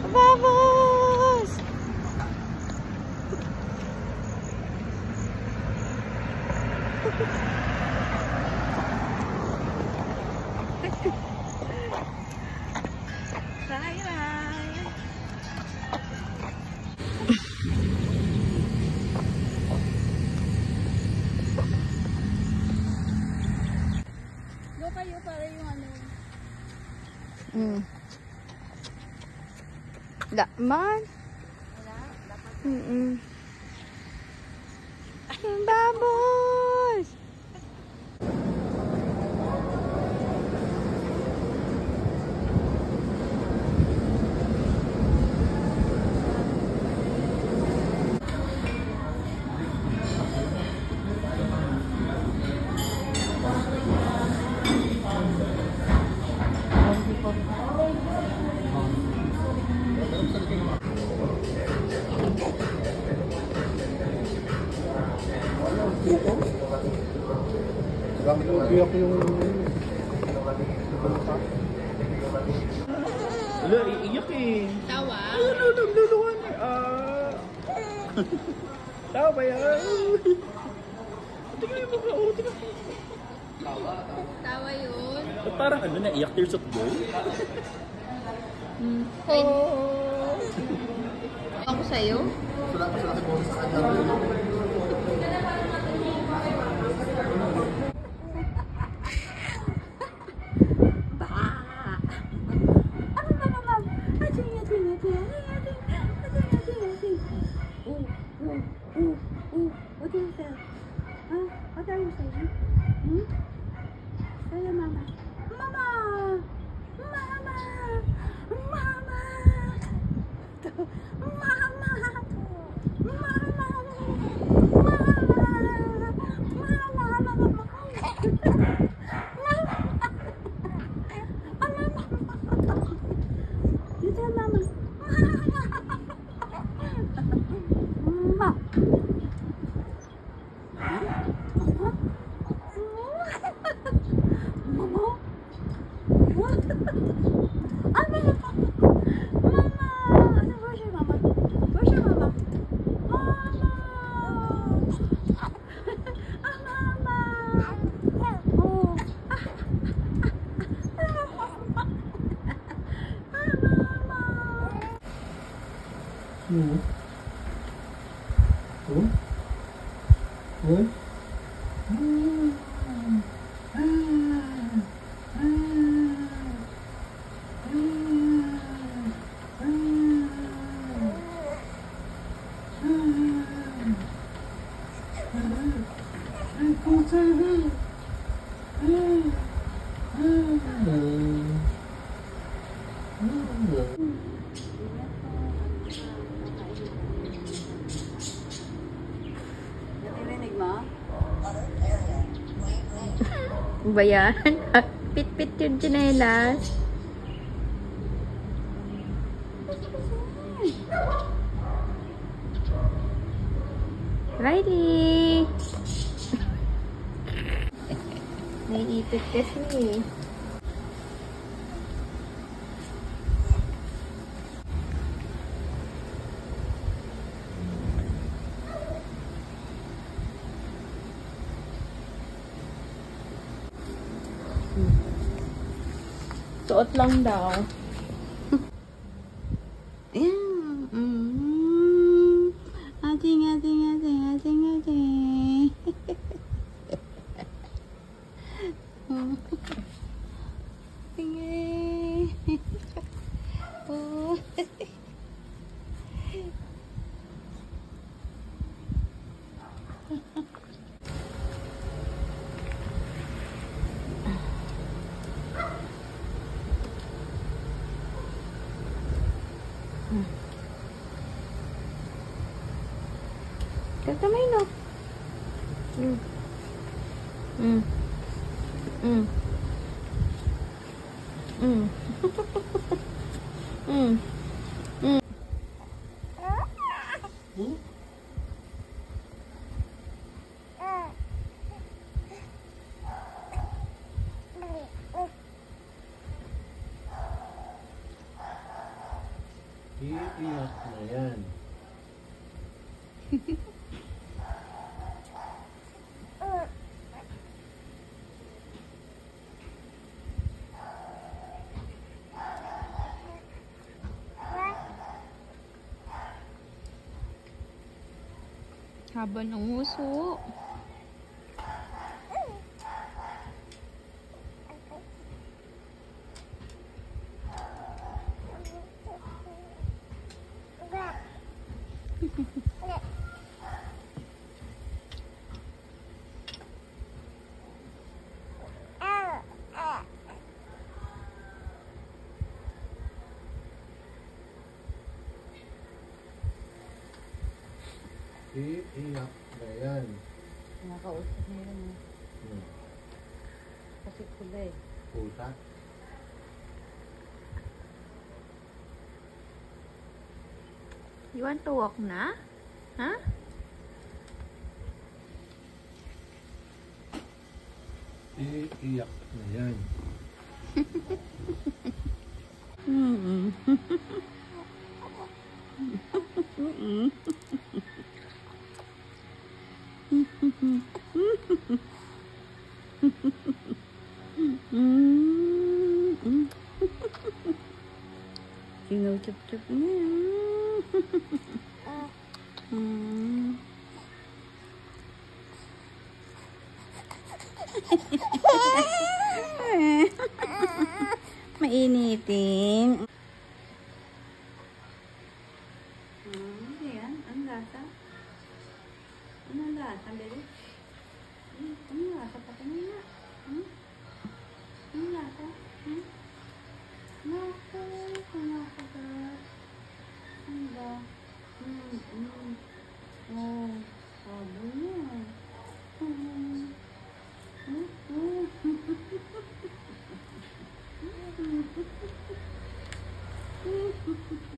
Vamos! Bye-bye! Go kayo para yung ano. Man. Vamos! Iyak yung... Wala, iiyak eh. Tawa? Ano, nagluluhan eh. Tawa ba yan? Tingnan yung mukha, oh, tingnan. Tawa yun? Parang ano, naiyak, tears of joy. Ako sa'yo? Wala pa sa akin sa kanya. What are you saying? Say mama. Mama! Mama! Mama! You tell mama. Mama. Ba yan? Pit-pit yung tsinelas. Riley! Naiipit kasi. Suot lang daw. Ating. Oh. Kamay no. Iiyak na yan. Haba ng uso. Iiyak na yan. Nakausap na yun. Hmm. Kasi kulay. Pusa. You want to walk na? Ha? Iiyak na yan. Mm. Sinuchup-chup niya. Mainitin. Yan, ang lasa. Ano ang lasa, baby? Ano lasa? Patingin nga. Ano lasa? Naku, kumakagat. Ano ba? Oh, sabo niya.